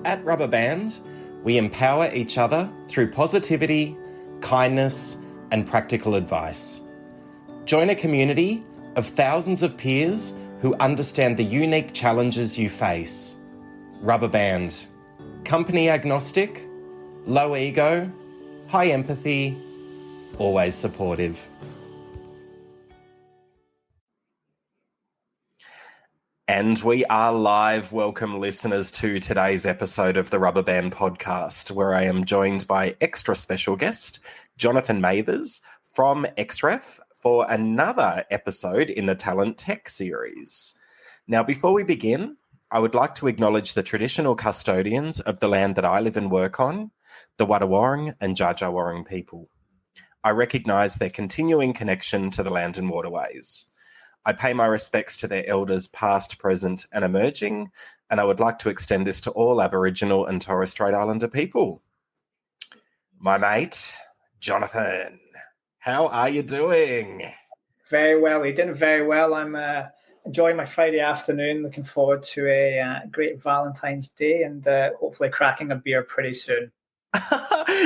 At Rubberband, we empower each other through positivity, kindness, and practical advice. Join a community of thousands of peers who understand the unique challenges you face. Rubberband. Company agnostic, low ego, high empathy, always supportive. And we are live. Welcome, listeners, to today's episode of the Rubberband podcast, where I am joined by extra special guest, Jonathan Mathers from Xref, for another episode in the Talent Tech series. Now, before we begin, I would like to acknowledge the traditional custodians of the land that I live and work on, the Wadawurrung and Dja Dja Wurrung people. I recognise their continuing connection to the land and waterways. I pay my respects to their elders past, present and emerging, and I would like to extend this to all Aboriginal and Torres Strait Islander people. My mate, Jonathan, how are you doing? Very well, Eden, very well. I'm enjoying my Friday afternoon, looking forward to a great Valentine's Day and hopefully cracking a beer pretty soon.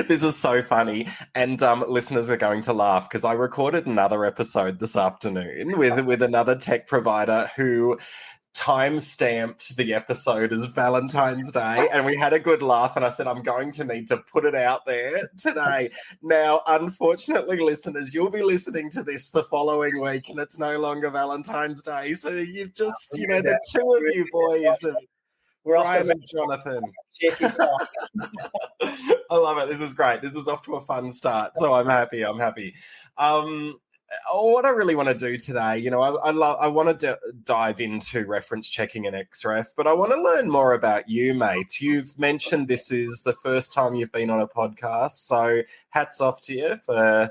This is so funny, and listeners are going to laugh because I recorded another episode this afternoon with another tech provider who time-stamped the episode as Valentine's Day, and we had a good laugh, and I said, I'm going to need to put it out there today. Now, unfortunately, listeners, you'll be listening to this the following week, and it's no longer Valentine's Day, so you've just, the two of you boys have... Brian and Jonathan. I love it. This is great. This is off to a fun start. So I'm happy. What I really want to do today, I want to dive into reference checking and Xref, but I want to learn more about you, mate. You've mentioned this is the first time you've been on a podcast, so hats off to you for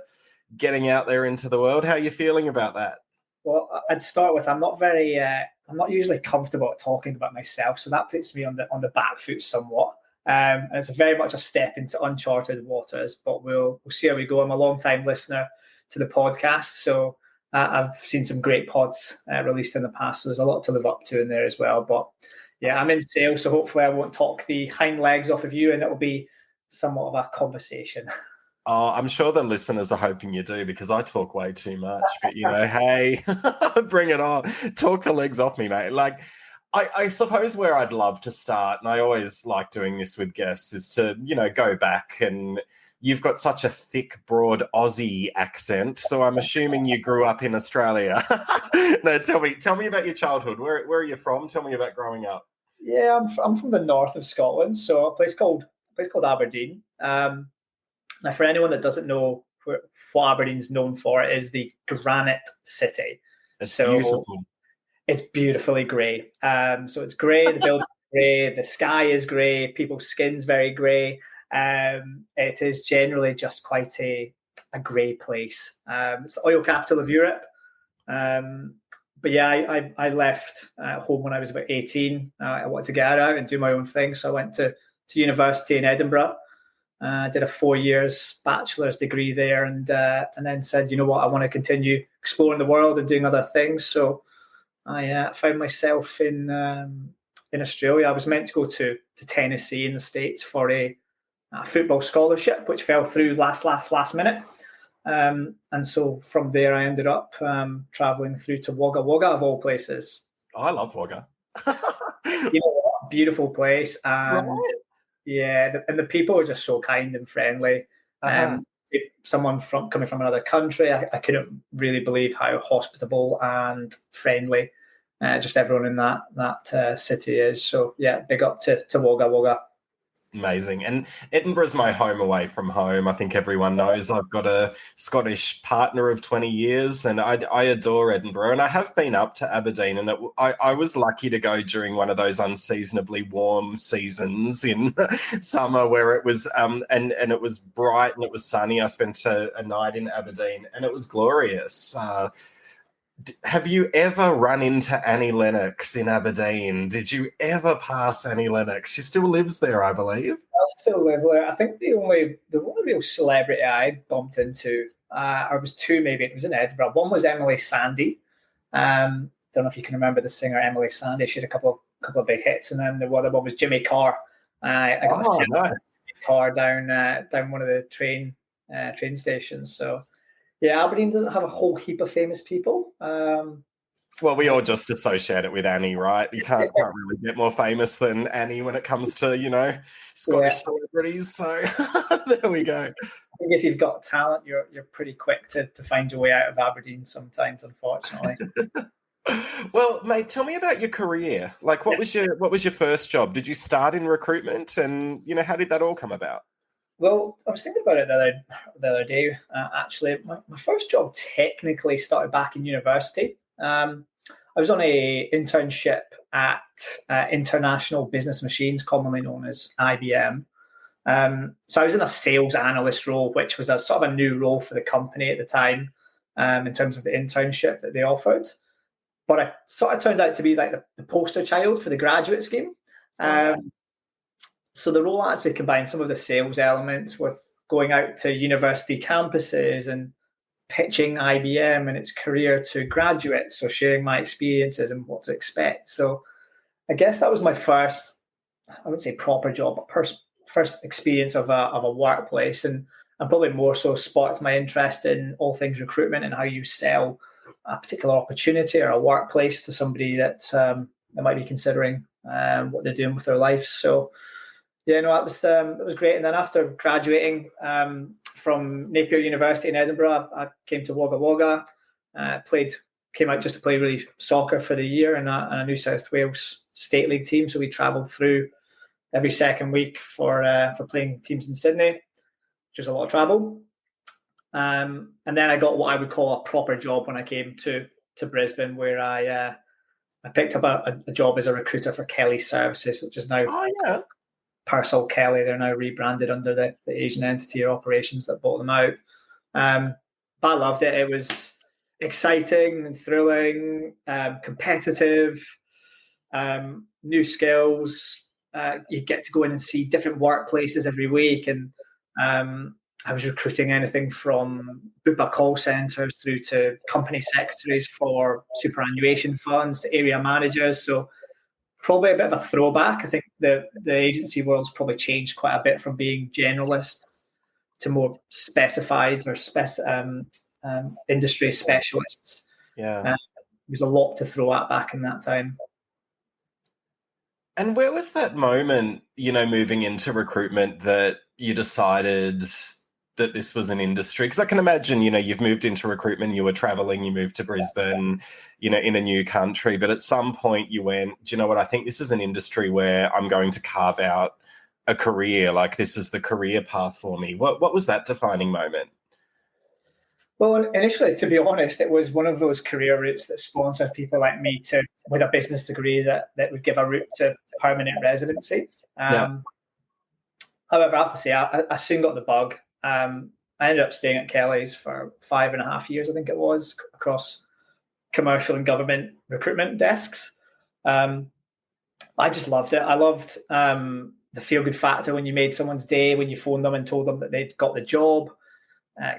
getting out there into the world. How are you feeling about that? Well, I'd start with I'm not usually comfortable at talking about myself, so that puts me on the back foot somewhat. And it's very much a step into uncharted waters, but we'll see how we go. I'm a long-time listener to the podcast, so I've seen some great pods released in the past, so there's a lot to live up to in there as well. But yeah, I'm in sales, so hopefully I won't talk the hind legs off of you, and it'll be somewhat of a conversation. Oh, I'm sure the listeners are hoping you do, because I talk way too much. But, hey, bring it on. Talk the legs off me, mate. I suppose where I'd love to start, and I always like doing this with guests, is to, go back, and you've got such a thick, broad Aussie accent, so I'm assuming you grew up in Australia. No, tell me about your childhood. Where are you from? Tell me about growing up. Yeah, I'm from the north of Scotland, so a place called Aberdeen. Now, for anyone that doesn't know what Aberdeen's known for, it is the Granite City. It's beautiful. It's beautifully grey. So it's grey, the building's grey, the sky is grey, people's skin's very grey. It is generally just quite a grey place. It's the oil capital of Europe. But yeah, I left home when I was about 18. I wanted to get out and do my own thing. So I went to university in Edinburgh. I did a 4 years bachelor's degree there, and then said, I want to continue exploring the world and doing other things. So I found myself in Australia. I was meant to go to Tennessee in the States for a football scholarship, which fell through last minute. And so from there, I ended up traveling through to Wagga Wagga, of all places. Oh, I love Wagga. What? Beautiful place. And right. Yeah, and the people are just so kind and friendly. If someone coming from another country, I couldn't really believe how hospitable and friendly just everyone in that city is. So yeah, big up to Wagga Wagga. Amazing. And Edinburgh's my home away from home. I think everyone knows I've got a Scottish partner of 20 years, and I adore Edinburgh. And I have been up to Aberdeen, and I was lucky to go during one of those unseasonably warm seasons in summer where it was and it was bright and it was sunny. I spent a night in Aberdeen, and it was glorious. Have you ever run into Annie Lennox in Aberdeen? Did you ever pass Annie Lennox? She still lives there, I believe. I still live there. I think the only real celebrity I bumped into, or was two maybe, it was in Edinburgh. One was Emily Sandé. Don't know if you can remember the singer Emily Sandé. She had a couple of big hits, and then the other one was Jimmy Carr. I got a Oh, nice. car down one of the train stations. So yeah, Aberdeen doesn't have a whole heap of famous people. Well, we all just associate it with Annie, right? You can't really get more famous than Annie when it comes to, Scottish Yeah, celebrities. So there we go. I think if you've got talent, you're pretty quick to find your way out of Aberdeen sometimes, unfortunately. Well, mate, tell me about your career. Like, what Yeah. was your first job? Did you start in recruitment, and how did that all come about? Well, I was thinking about it the other day. Actually, my first job technically started back in university. I was on a internship at International Business Machines, commonly known as IBM. So I was in a sales analyst role, which was a sort of a new role for the company at the time, in terms of the internship that they offered. But I sort of turned out to be like the poster child for the graduate scheme. Okay. So the role actually combined some of the sales elements with going out to university campuses and pitching IBM and its career to graduates, so sharing my experiences and what to expect. So I guess that was my first, I would say proper job, but first experience of a workplace, and probably more so sparked my interest in all things recruitment and how you sell a particular opportunity or a workplace to somebody that might be considering what they're doing with their life. So yeah, no, it was great. And then after graduating from Napier University in Edinburgh, I came to Wagga Wagga, came out just to play really soccer for the year in a New South Wales State League team. So we travelled through every second week for playing teams in Sydney, which was a lot of travel. And then I got what I would call a proper job when I came to Brisbane, where I picked up a job as a recruiter for Kelly Services, which is now Purcell Kelly. They're now rebranded under the Asian entity or operations that bought them out. But I loved it. It was exciting and thrilling, competitive, new skills. You get to go in and see different workplaces every week. And I was recruiting anything from Bupa call centres through to company secretaries for superannuation funds to area managers. So probably a bit of a throwback. I think the agency world's probably changed quite a bit from being generalists to more specified or industry specialists. Yeah. There's a lot to throw at back in that time. And where was that moment, moving into recruitment that you decided that this was an industry? Because I can imagine, you've moved into recruitment, you were traveling, you moved to Brisbane, in a new country, but at some point you went, do you know what, I think this is an industry where I'm going to carve out a career, like this is the career path for me. What was that defining moment? Well, initially, to be honest, it was one of those career routes that sponsored people like me with a business degree that would give a route to permanent residency. However, I have to say, I soon got the bug. I ended up staying at Kelly's for 5.5 years, I think it was, across commercial and government recruitment desks. I just loved it. I loved the feel-good factor when you made someone's day, when you phoned them and told them that they'd got the job.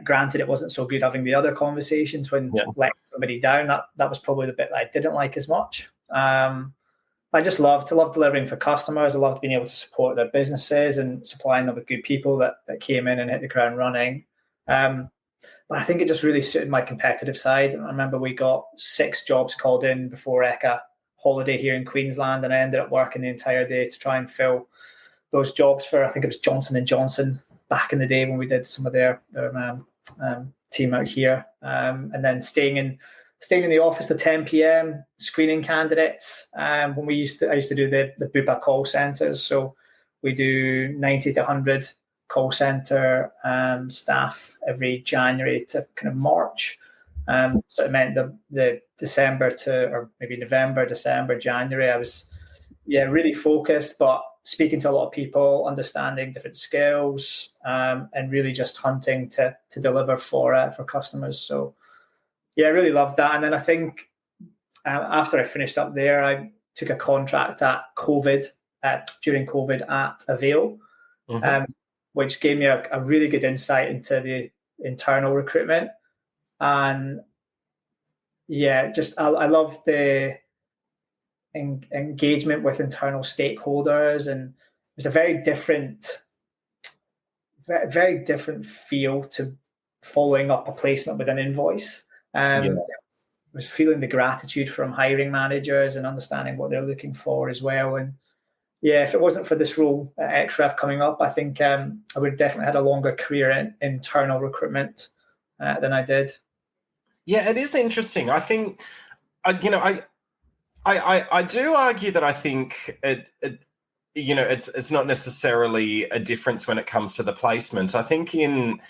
Granted, it wasn't so good having the other conversations when letting somebody down. That was probably the bit that I didn't like as much. I just loved delivering for customers. I loved being able to support their businesses and supplying them with good people that came in and hit the ground running. But I think it just really suited my competitive side. I remember we got 6 jobs called in before ECA holiday here in Queensland, and I ended up working the entire day to try and fill those jobs for, I think it was Johnson & Johnson back in the day when we did some of their team out here, and then staying in the office till 10 p.m. screening candidates. When I used to do the Bupa call centres, so we do 90 to 100 call centre staff every January to kind of March. So it meant the December to, or maybe November, December, January, I was really focused, but speaking to a lot of people, understanding different skills, and really just hunting to deliver for customers. So I really loved that. And then I think after I finished up there, I took a contract at during COVID at Avail, which gave me a really good insight into the internal recruitment. And I love the engagement with internal stakeholders and was a very different feel to following up a placement with an invoice. Was feeling the gratitude from hiring managers and understanding what they're looking for as well. And yeah, if it wasn't for this role at Xref coming up, I think I would have definitely had a longer career in internal recruitment than I did. Yeah, it is interesting. I think, I do argue that I think it's not necessarily a difference when it comes to the placement. I think in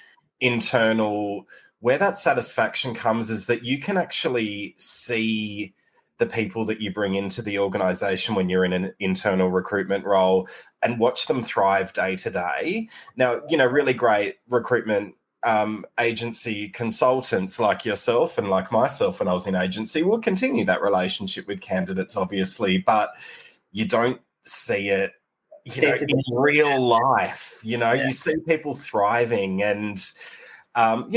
internal, where that satisfaction comes is that you can actually see the people that you bring into the organization when you're in an internal recruitment role and watch them thrive day to day. Now, really great recruitment agency consultants like yourself and like myself when I was in agency will continue that relationship with candidates, obviously, but you don't see it in real life. You see people thriving and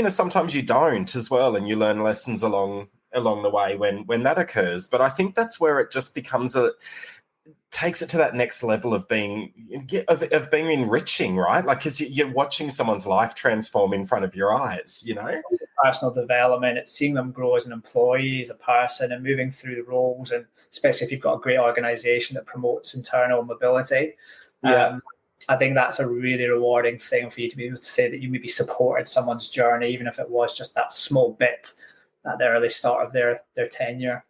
sometimes you don't as well, and you learn lessons along the way when that occurs. But I think that's where it just becomes takes it to that next level of being enriching, right? Like, because you're watching someone's life transform in front of your eyes, Personal development, it's seeing them grow as an employee, as a person, and moving through the roles, and especially if you've got a great organization that promotes internal mobility. I think that's a really rewarding thing for you to be able to say that you maybe supported someone's journey, even if it was just that small bit at the early start of their tenure.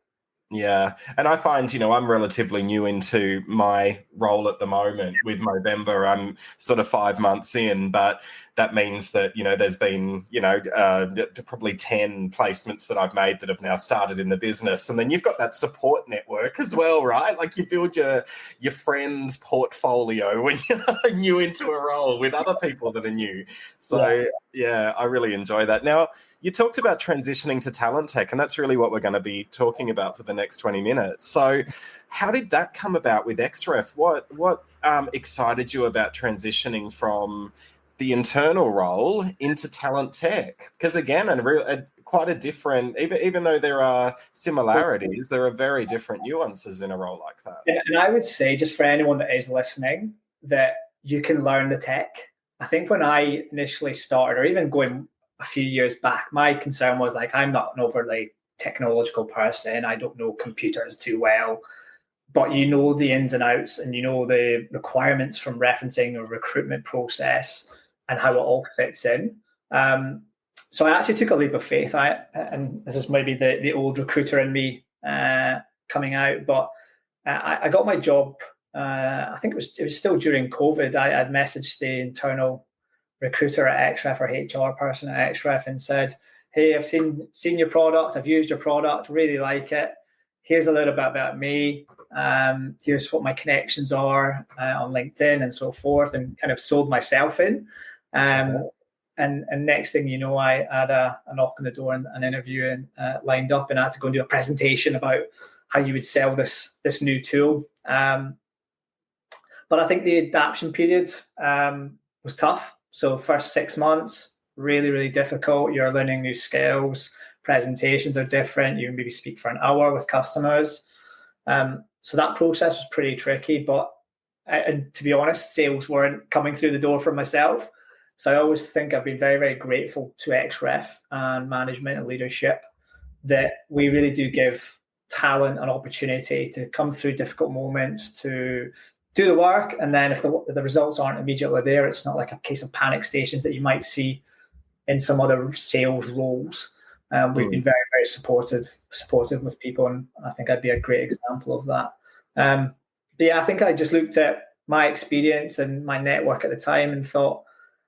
Yeah. And I find, I'm relatively new into my role at the moment with Movember. I'm sort of 5 months in, but that means that, there's been, probably 10 placements that I've made that have now started in the business. And then you've got that support network as well, right? Like you build your friend portfolio when you're new into a role with other people that are new. So, yeah, I really enjoy that. Now, you talked about transitioning to talent tech, and that's really what we're going to be talking about for the next 20 minutes. So how did that come about with Xref? What excited you about transitioning from the internal role into talent tech? Because again, quite a different, even though there are similarities, there are very different nuances in a role like that. And I would say, just for anyone that is listening, that you can learn the tech. I think when I initially started, or even going a few years back, my concern was like, I'm not an overly technological person. I don't know computers too well, but the ins and outs, and the requirements from referencing a recruitment process and how it all fits in. So I actually took a leap of faith. And this is maybe the old recruiter in me coming out, but I got my job. I think it was still during COVID. I had messaged the internal recruiter at Xref, or HR person at Xref, and said, hey, I've seen your product, I've used your product, really like it. Here's a little bit about me. Here's what my connections are on LinkedIn and so forth, and kind of sold myself in. And next thing you know, I had a knock on the door and an interview lined up, and I had to go and do a presentation about how you would sell this new tool. But I think the adaptation period was tough. So first 6 months, really, really difficult. You're learning new skills. Presentations are different. You maybe speak for an hour with customers. So that process was pretty tricky. But and to be honest, sales weren't coming through the door for myself. So I always think I've been very, very grateful to Xref and management and leadership that we really do give talent an opportunity to come through difficult moments, to do the work, and then if the results aren't immediately there, it's not like a case of panic stations that you might see in some other sales roles. We've been very, very supportive with people, and I think I'd be a great example of that. But yeah, I think I just looked at my experience and my network at the time and thought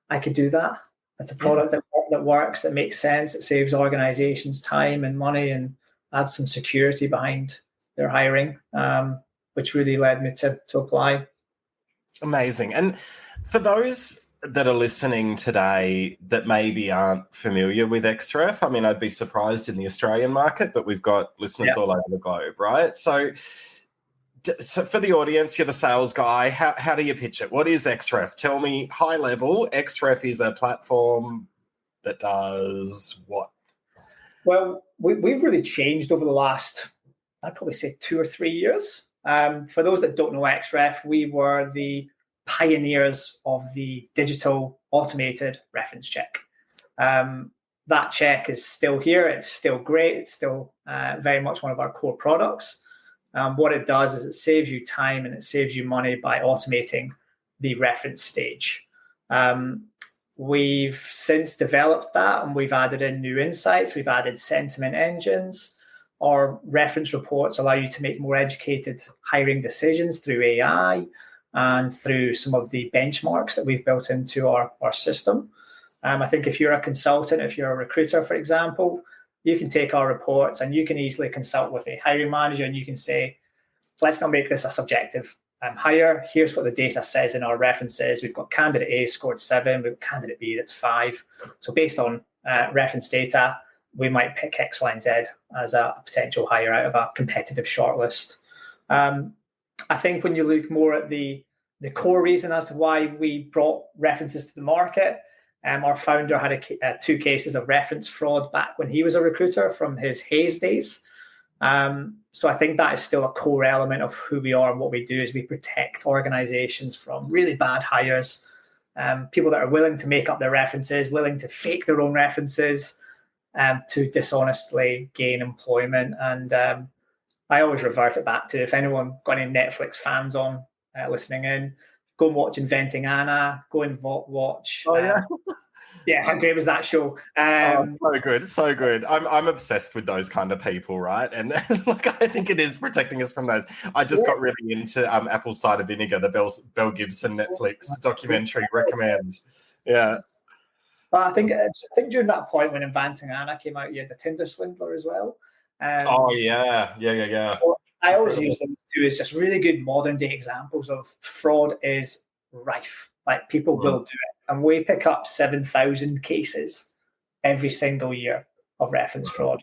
I could do that. It's a product that works, that makes sense, it saves organizations time and money, and adds some security behind their hiring. Which really led me to apply. Amazing. And for those that are listening today that maybe aren't familiar with Xref, I mean, I'd be surprised in the Australian market, but we've got listeners all over the globe, right? So for the audience, you're the sales guy. How do you pitch it? What is Xref? Tell me high level. Xref is a platform that does what? Well, we've really changed over the last, I'd probably say 2 or 3 years. For those that don't know Xref, we were the pioneers of the digital automated reference check. That check is still here. It's still great. It's still very much one of our core products. What it does is it saves you time and it saves you money by automating the reference stage. We've since developed that, and we've added in new insights. We've added sentiment engines. Our reference reports allow you to make more educated hiring decisions through AI and through some of the benchmarks that we've built into our system. I think if you're a consultant, if you're a recruiter, for example, you can take our reports and you can easily consult with a hiring manager, and you can say, let's not make this a subjective hire. Here's what the data says in our references. We've got candidate A scored 7, we've got candidate B that's 5. So based on reference data, we might pick X, Y, and Z as a potential hire out of a competitive shortlist. I think when you look more at the core reason as to why we brought references to the market, our founder had 2 cases of reference fraud back when he was a recruiter from his Hayes days. So I think that is still a core element of who we are and what we do, is we protect organizations from really bad hires, people that are willing to make up their references, willing to fake their own references, to dishonestly gain employment. And I always revert it back to, if anyone got any Netflix fans on listening in, go and watch Inventing Anna, go and watch. Oh, yeah. Yeah, how great was that show? So good. I'm obsessed with those kind of people, right? And like, I think it is protecting us from those. I just got really into Apple Cider Vinegar, the Belle Gibson Netflix documentary. Recommend. Yeah. But I think during that point when Inventing Anna came out, you had the Tinder Swindler as well. Oh yeah. I always use them too as just really good modern day examples of fraud is rife. Like, people will do it. And we pick up 7,000 cases every single year of reference fraud.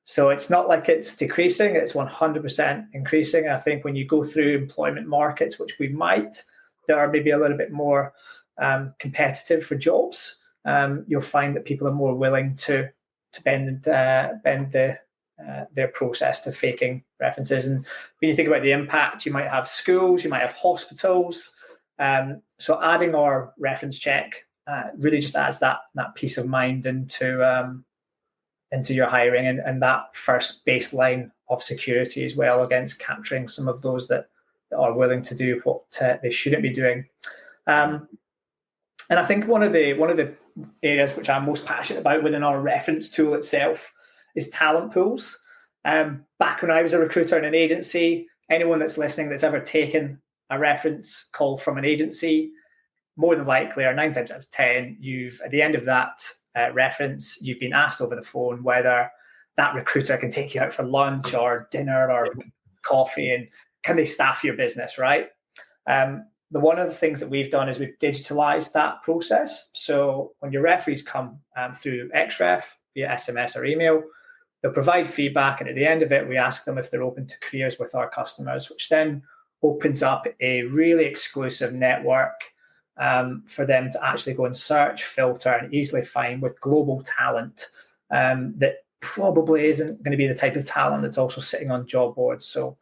So it's not like it's decreasing, it's 100% increasing. I think when you go through employment markets, which we might, that are maybe a little bit more competitive for jobs, you'll find that people are more willing to bend their process to faking references. And when you think about the impact, you might have schools, you might have hospitals. So adding our reference check really just adds that peace of mind into your hiring, and that first baseline of security as well, against capturing some of those that are willing to do what they shouldn't be doing. And I think one of the areas which I'm most passionate about within our reference tool itself is talent pools. Back when I was a recruiter in an agency, anyone that's listening that's ever taken a reference call from an agency, more than likely, or 9 times out of 10, you've, at the end of that reference, you've been asked over the phone whether that recruiter can take you out for lunch or dinner or coffee, and can they staff your business, right? One of the things that we've done is we've digitalized that process. So when your referees come through Xref via SMS or email, they'll provide feedback, and at the end of it, we ask them if they're open to careers with our customers, which then opens up a really exclusive network for them to actually go and search, filter, and easily find with global talent that probably isn't going to be the type of talent that's also sitting on job boards. So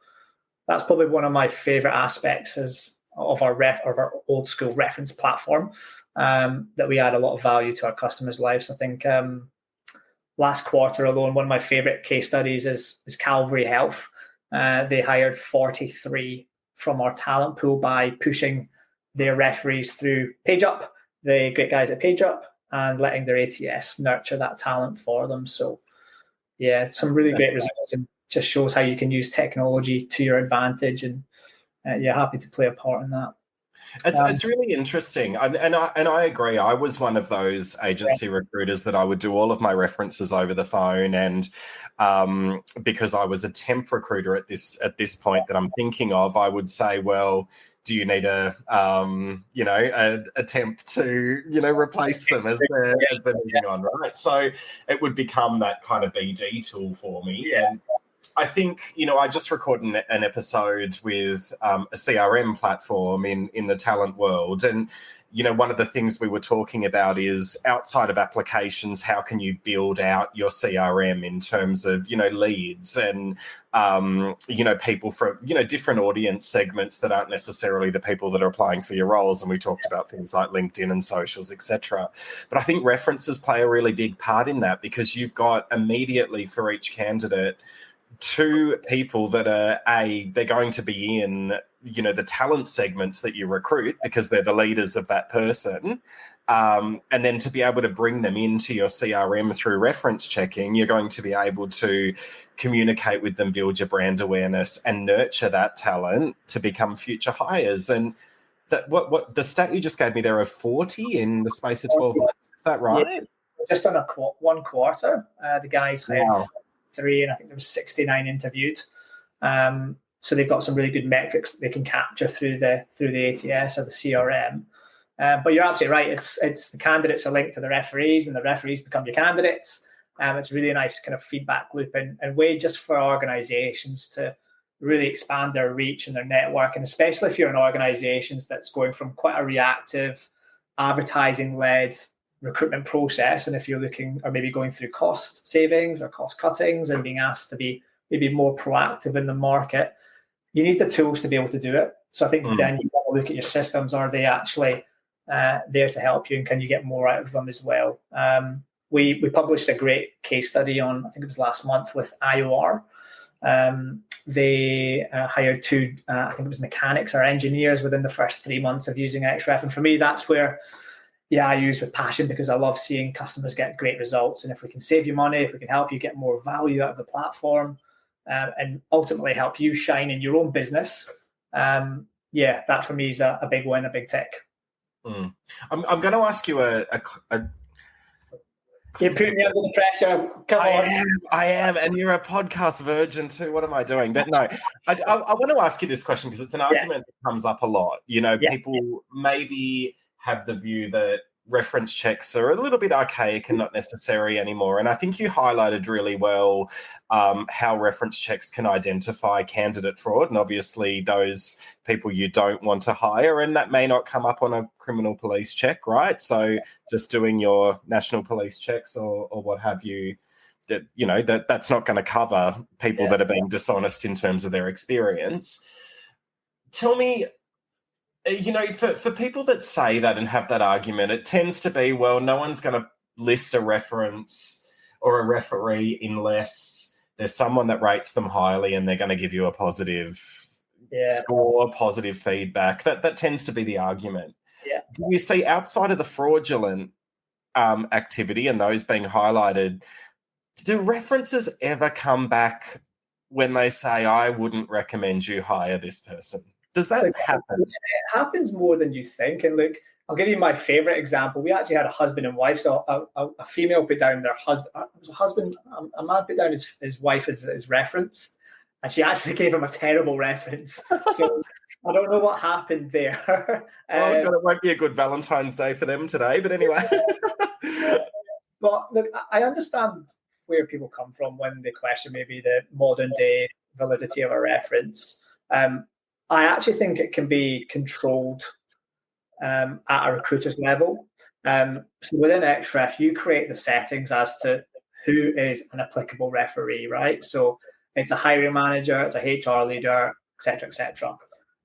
that's probably one of my favorite aspects of our old school reference platform, that we add a lot of value to our customers' lives. I think last quarter alone, one of my favorite case studies is Calvary Health. They hired 43 from our talent pool by pushing their referees through PageUp, the great guys at PageUp, and letting their ATS nurture that talent for them. So yeah, some really great results, and just shows how you can use technology to your advantage, and happy to play a part in that. It's really interesting, and I agree. I was one of those agency recruiters that I would do all of my references over the phone, and because I was a temp recruiter at this point that I'm thinking of, I would say, well, do you need a temp to replace them as they're moving on, right? So it would become that kind of BD tool for me, and I think, I just recorded an episode with a CRM platform in the talent world. And, one of the things we were talking about is outside of applications, how can you build out your CRM in terms of, leads and, people from, different audience segments that aren't necessarily the people that are applying for your roles. And we talked about things like LinkedIn and socials, etc. But I think references play a really big part in that, because you've got immediately for each candidate two people that are they're going to be in the talent segments that you recruit, because they're the leaders of that person, and then to be able to bring them into your CRM through reference checking, you're going to be able to communicate with them, build your brand awareness, and nurture that talent to become future hires. And that what the stat you just gave me there of 40 in the space of 12 months, is that right? Yeah, just on one quarter, the guys hired Wow. 3, and I think there was 69 interviewed. So they've got some really good metrics that they can capture through the ATS or the CRM. But you're absolutely right. It's the candidates are linked to the referees, and the referees become your candidates. It's really a nice kind of feedback loop and way just for organizations to really expand their reach and their network. And especially if you're in organizations that's going from quite a reactive, advertising-led recruitment process, and if you're looking or maybe going through cost savings or cost cuttings and being asked to be maybe more proactive in the market, you need the tools to be able to do it. So I think then you want to look at your systems. Are they actually there to help you, and can you get more out of them as well? We published a great case study on, I think it was last month, with IOR. They hired 2, I think it was mechanics or engineers within the first 3 months of using Xref. And for me, that's where, I use with passion, because I love seeing customers get great results. And if we can save you money, if we can help you get more value out of the platform, and ultimately help you shine in your own business, that for me is a big win, a big tick. I'm going to ask you You're putting me under the pressure. Come on. I am, and you're a podcast virgin too. What am I doing? But no, I want to ask you this question, because it's an argument that comes up a lot. People maybe have the view that reference checks are a little bit archaic and not necessary anymore. And I think you highlighted really well how reference checks can identify candidate fraud, and obviously those people you don't want to hire, and that may not come up on a criminal police check, right? So just doing your national police checks or what have you, that's not going to cover people that are being dishonest in terms of their experience. Tell me, for people that say that and have that argument, it tends to be, well, no one's going to list a reference or a referee unless there's someone that rates them highly and they're going to give you a positive score, positive feedback. That tends to be the argument. Yeah. Do you see, outside of the fraudulent activity and those being highlighted, do references ever come back when they say, I wouldn't recommend you hire this person? Does that happen? It happens more than you think. And look, I'll give you my favorite example. We actually had a husband and wife. So a female put down their husband. It was a husband. A man put down his wife as his reference, and she actually gave him a terrible reference. So I don't know what happened there. It won't be a good Valentine's Day for them today. But anyway. But look, I understand where people come from when they question maybe the modern day validity of a reference. I actually think it can be controlled at a recruiter's level. So within Xref, you create the settings as to who is an applicable referee, right? So it's a hiring manager, it's a HR leader, et cetera, et cetera.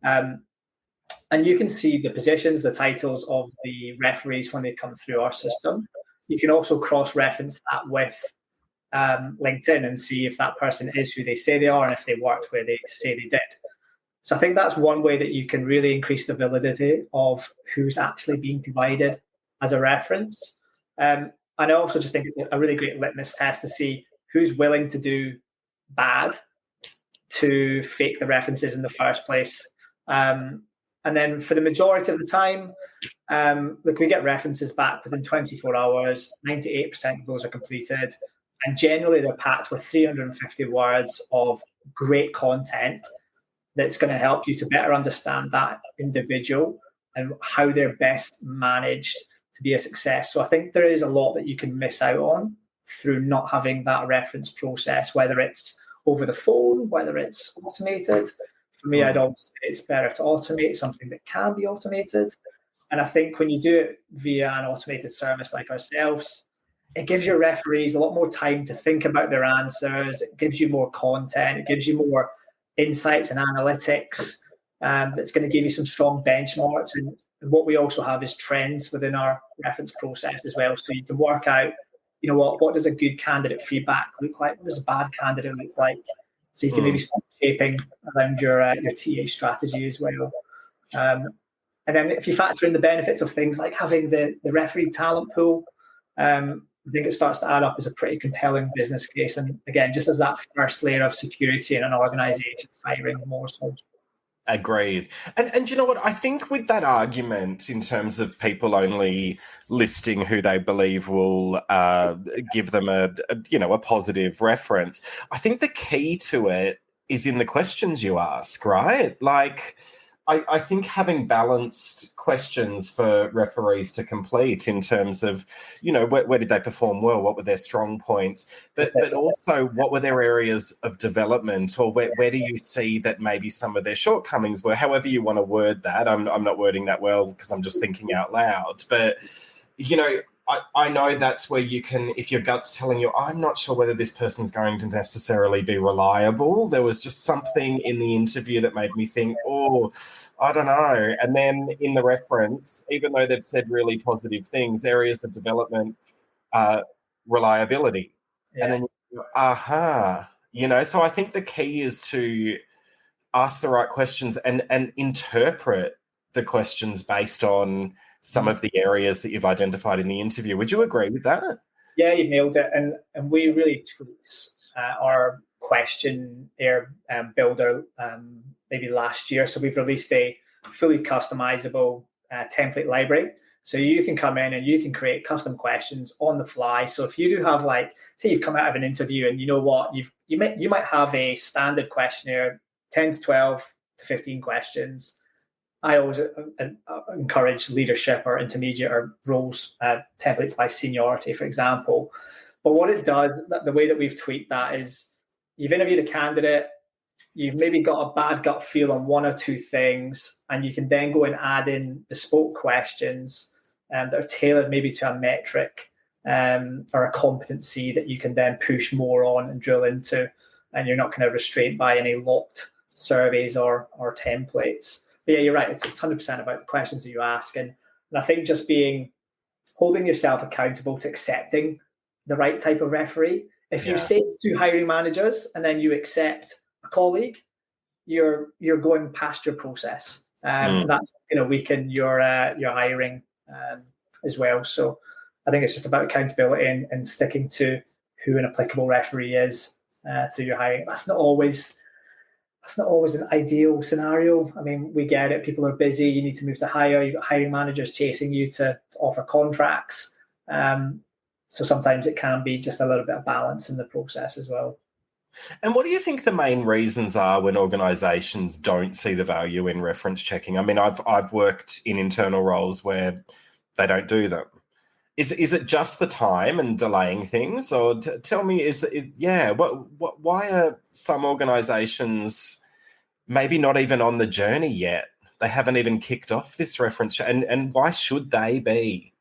And you can see the positions, the titles of the referees when they come through our system. You can also cross-reference that with LinkedIn and see if that person is who they say they are and if they worked where they say they did. So I think that's one way that you can really increase the validity of who's actually being provided as a reference. And I also just think it's a really great litmus test to see who's willing to do bad to fake the references in the first place. And then for the majority of the time, look, we get references back within 24 hours. 98% of those are completed. And generally, they're packed with 350 words of great content that's going to help you to better understand that individual and how they're best managed to be a success. So I think there is a lot that you can miss out on through not having that reference process, whether it's over the phone, whether it's automated. For me, I'd always say it's better to automate something that can be automated. And I think when you do it via an automated service like ourselves, it gives your referees a lot more time to think about their answers. It gives you more content. It gives you more insights and analytics. That's going to give you some strong benchmarks. And what we also have is trends within our reference process as well. So you can work out, what does a good candidate feedback look like? What does a bad candidate look like? So you can maybe start shaping around your TA strategy as well. And then if you factor in the benefits of things like having the referee talent pool, I think it starts to add up as a pretty compelling business case. And again, just as that first layer of security in an organization's hiring more so. Agreed. And you know what? I think with that argument in terms of people only listing who they believe will give them a positive reference, I think the key to it is in the questions you ask, right? Like, I think having balanced questions for referees to complete in terms of, where did they perform well? What were their strong points? But also, what were their areas of development, or where do you see that maybe some of their shortcomings were? However you want to word that. I'm not wording that well because I'm just thinking out loud. But, I know that's where you can, if your gut's telling you, I'm not sure whether this person's going to necessarily be reliable. There was just something in the interview that made me think, I don't know. And then in the reference, even though they've said really positive things, areas of development, reliability. Yeah. And then you go, so I think the key is to ask the right questions and interpret the questions based on some of the areas that you've identified in the interview. Would you agree with that? Yeah, you've nailed it. And we really tweaked our questionnaire builder maybe last year. So we've released a fully customizable template library. So you can come in and you can create custom questions on the fly. So if you do have, say you've come out of an interview and you know what, you might have a standard questionnaire, 10 to 12 to 15 questions. I always encourage leadership or intermediate or roles templates by seniority, for example. But what it does, the way that we've tweaked that is you've interviewed a candidate, you've maybe got a bad gut feel on one or two things, and you can then go and add in bespoke questions that are tailored maybe to a metric or a competency that you can then push more on and drill into, and you're not kind of restrained by any locked surveys or templates. But yeah, you're right. It's 100% about the questions that you ask. And I think just holding yourself accountable to accepting the right type of referee. If you say it to hiring managers and then you accept a colleague, you're going past your process. And that's going to weaken your hiring as well. So I think it's just about accountability and sticking to who an applicable referee is through your hiring. That's not always an ideal scenario. I mean, we get it. People are busy. You need to move to hire. You've got hiring managers chasing you to offer contracts. So sometimes it can be just a little bit of balance in the process as well. And what do you think the main reasons are when organisations don't see the value in reference checking? I mean, I've worked in internal roles where they don't do them. Is it just the time and delaying things, or tell me? Why are some organisations maybe not even on the journey yet? They haven't even kicked off this reference, and why should they be?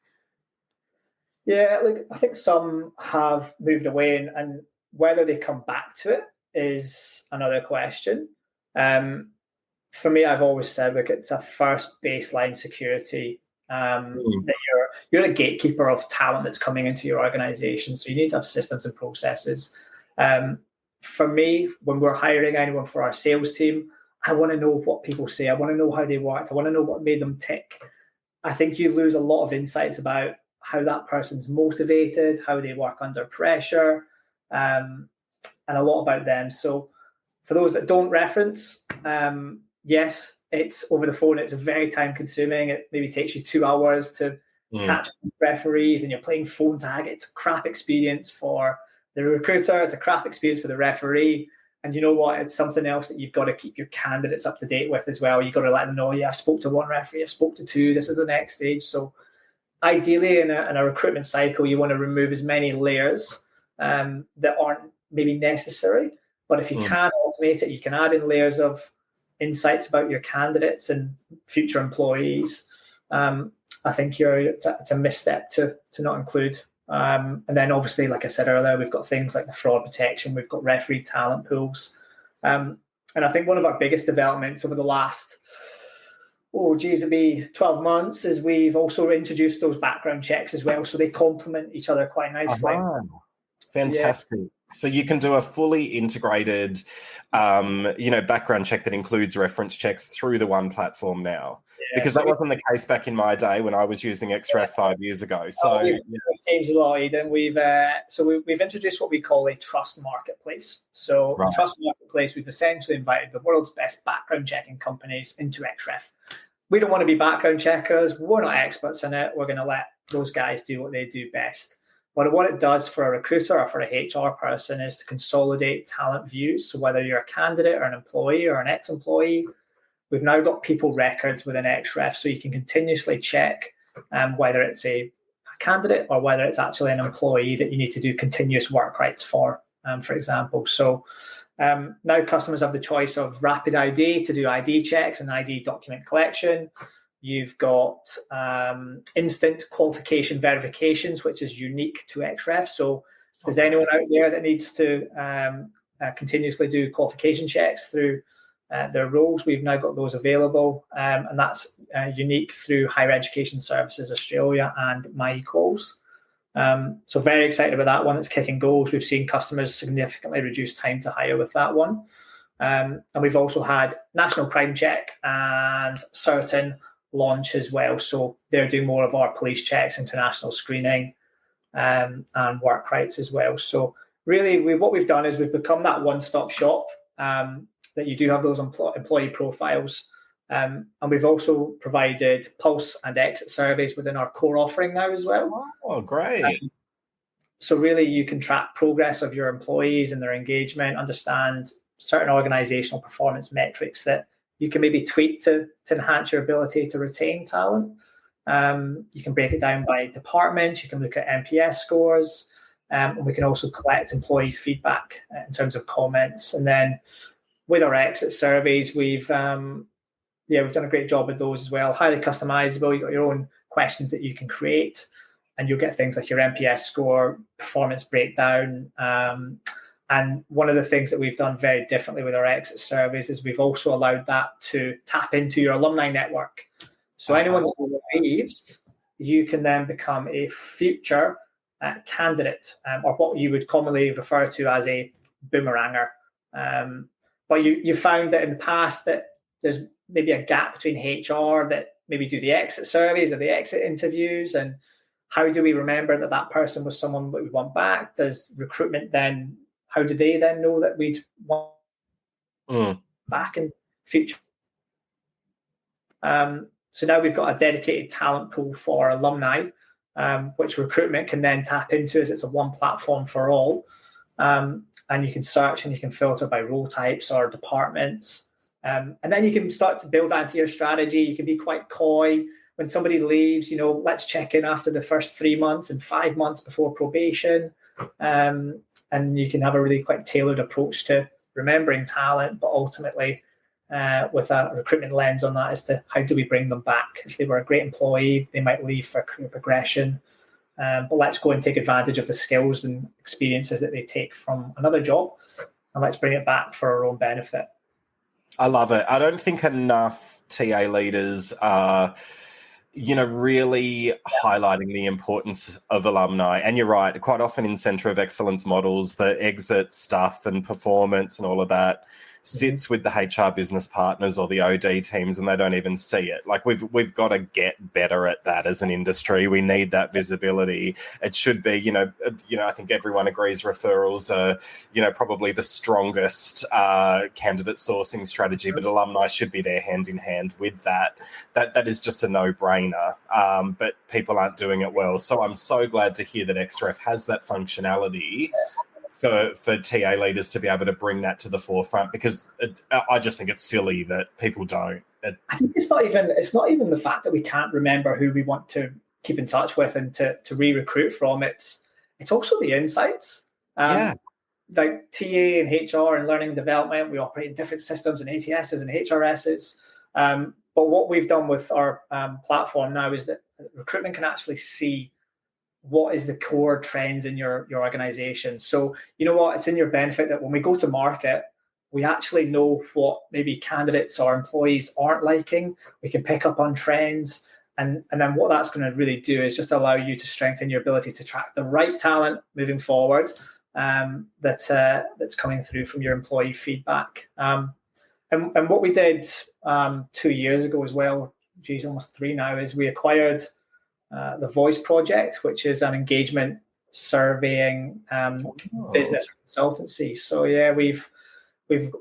Yeah, look, I think some have moved away, and whether they come back to it is another question. For me, I've always said, look, it's a first baseline security. That you're a gatekeeper of talent that's coming into your organization. So you need to have systems and processes. For me, when we're hiring anyone for our sales team, I want to know what people say. I want to know how they worked. I want to know what made them tick. I think you lose a lot of insights about how that person's motivated, how they work under pressure, and a lot about them. So for those that don't reference, yes, it's over the phone. It's very time consuming. It maybe takes you 2 hours to catch referees, and you're playing phone tag. It's a crap experience for the recruiter. It's a crap experience for the referee. And you know what? It's something else that you've got to keep your candidates up to date with as well. You've got to let them know, I've spoke to one referee, I've spoke to two. This is the next stage. So ideally in a recruitment cycle, you want to remove as many layers that aren't maybe necessary. But if you can automate it, you can add in layers of insights about your candidates and future employees. I think it's a misstep to not include. And then obviously, like I said earlier, we've got things like the fraud protection, we've got referee talent pools. And I think one of our biggest developments over the last, it'd be 12 months, is we've also introduced those background checks as well. So they complement each other quite nicely. Fantastic. Yeah. So you can do a fully integrated, background check that includes reference checks through the one platform now. Yeah, because that wasn't the case back in my day when I was using Xref 5 years ago. So we've changed a lot, Eden. We've introduced what we call a trust marketplace. So a trust marketplace, we've essentially invited the world's best background checking companies into Xref. We don't want to be background checkers. We're not experts in it. We're going to let those guys do what they do best. But what it does for a recruiter or for a HR person is to consolidate talent views. So whether you're a candidate or an employee or an ex-employee, we've now got people records within Xref, so you can continuously check whether it's a candidate or whether it's actually an employee that you need to do continuous work rights for example. So now customers have the choice of rapid ID to do ID checks and ID document collection. You've got instant qualification verifications, which is unique to Xref. So if there's anyone out there that needs to continuously do qualification checks through their roles, we've now got those available. And that's unique through Higher Education Services Australia and MyEquals. So very excited about that one. It's kicking goals. We've seen customers significantly reduce time to hire with that one. And we've also had National Crime Check and Certain launch as well. So they're doing more of our police checks, international screening, and work rights as well. So really, what we've done is we've become that one-stop shop that you do have those employee profiles. And we've also provided pulse and exit surveys within our core offering now as well. Oh, great. So really, you can track progress of your employees and their engagement, understand certain organizational performance metrics that you can maybe tweak to enhance your ability to retain talent. You can break it down by departments. You can look at NPS scores. And we can also collect employee feedback in terms of comments. And then with our exit surveys, we've done a great job with those as well. Highly customizable. You've got your own questions that you can create. And you'll get things like your NPS score, performance breakdown. And one of the things that we've done very differently with our exit surveys is we've also allowed that to tap into your alumni network. So anyone that leaves, you can then become a future candidate, or what you would commonly refer to as a boomeranger. But you found that in the past that there's maybe a gap between HR that maybe do the exit surveys or the exit interviews, and how do we remember that person was someone that we want back? Does recruitment then, how do they then know that we'd want back in future? So now we've got a dedicated talent pool for alumni, which recruitment can then tap into, as it's a one platform for all. And you can search and you can filter by role types or departments. And then you can start to build that into your strategy. You can be quite coy. When somebody leaves, let's check in after the first 3 months and 5 months before probation. And you can have a really quite tailored approach to remembering talent, but ultimately with a recruitment lens on that as to how do we bring them back. If they were a great employee, they might leave for career progression. But let's go and take advantage of the skills and experiences that they take from another job, and let's bring it back for our own benefit. I love it. I don't think enough TA leaders are really highlighting the importance of alumni. And you're right, quite often in Centre of Excellence models, the exit stuff and performance and all of that sits with the HR business partners or the OD teams, and they don't even see it. Like we've got to get better at that as an industry. We need that visibility. It should be, I think everyone agrees referrals are, probably the strongest candidate sourcing strategy, but alumni should be there hand in hand with that. That is just a no-brainer, but people aren't doing it well. So I'm so glad to hear that Xref has that functionality for TA leaders to be able to bring that to the forefront, because I just think it's silly that people don't. I think it's not even the fact that we can't remember who we want to keep in touch with and to re-recruit from. It's also the insights. like TA and HR and learning and development, we operate in different systems and ATSs and HRSs. But what we've done with our platform now is that recruitment can actually see what is the core trends in your organization. So you know what, it's in your benefit that when we go to market, we actually know what maybe candidates or employees aren't liking. We can pick up on trends. And then what that's going to really do is just allow you to strengthen your ability to track the right talent moving forward that's coming through from your employee feedback. And what we did 2 years ago as well, almost 3 now, is we acquired the Voice Project, which is an engagement surveying business consultancy. So yeah, we've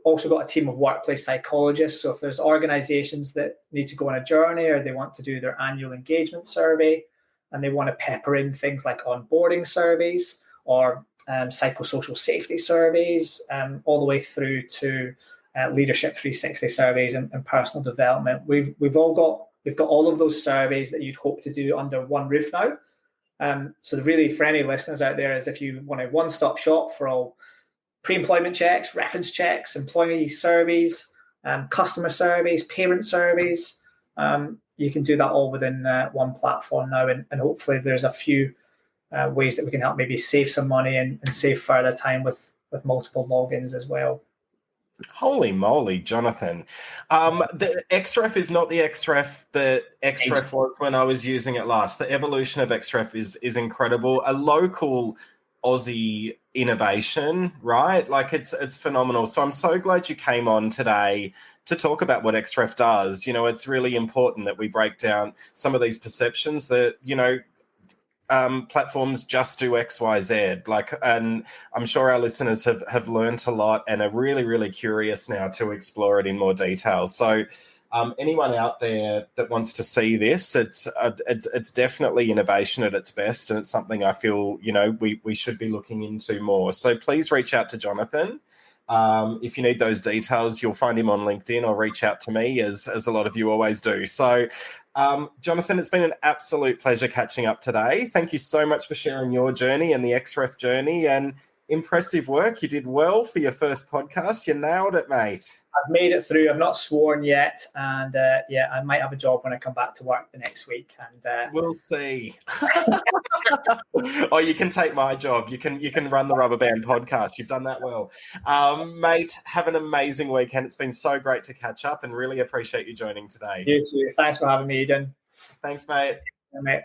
also got a team of workplace psychologists. So if there's organizations that need to go on a journey or they want to do their annual engagement survey and they want to pepper in things like onboarding surveys or psychosocial safety surveys, all the way through to leadership 360 surveys and personal development, we've got all of those surveys that you'd hope to do under one roof now. So really, for any listeners out there, is if you want a one-stop shop for all pre-employment checks, reference checks, employee surveys, customer surveys, parent surveys, you can do that all within one platform now. And hopefully there's a few ways that we can help maybe save some money and save further time with multiple logins as well. Holy moly, Jonathan. The Xref is not the Xref that Xref was when I was using it last. The evolution of Xref is incredible. A local Aussie innovation, right? Like it's phenomenal. So I'm so glad you came on today to talk about what Xref does. You know, it's really important that we break down some of these perceptions that, you know, platforms just do X, Y, Z. Like, and I'm sure our listeners have learned a lot and are really, really curious now to explore it in more detail. So anyone out there that wants to see this, it's definitely innovation at its best, and it's something I feel, you know, we should be looking into more. So please reach out to Jonathan. If you need those details, you'll find him on LinkedIn or reach out to me, as a lot of you always do. So, Jonathan, it's been an absolute pleasure catching up today. Thank you so much for sharing your journey and the Xref journey, and impressive work. You did well for your first podcast. You nailed it, mate. I've made it through. I've not sworn yet, and yeah, I might have a job when I come back to work the next week. And we'll see. Oh, you can take my job. You can run the Rubberband podcast. You've done that well, mate. Have an amazing weekend. It's been so great to catch up, and really appreciate you joining today. You too. Thanks for having me, Eden. Thanks, mate. Yeah, mate.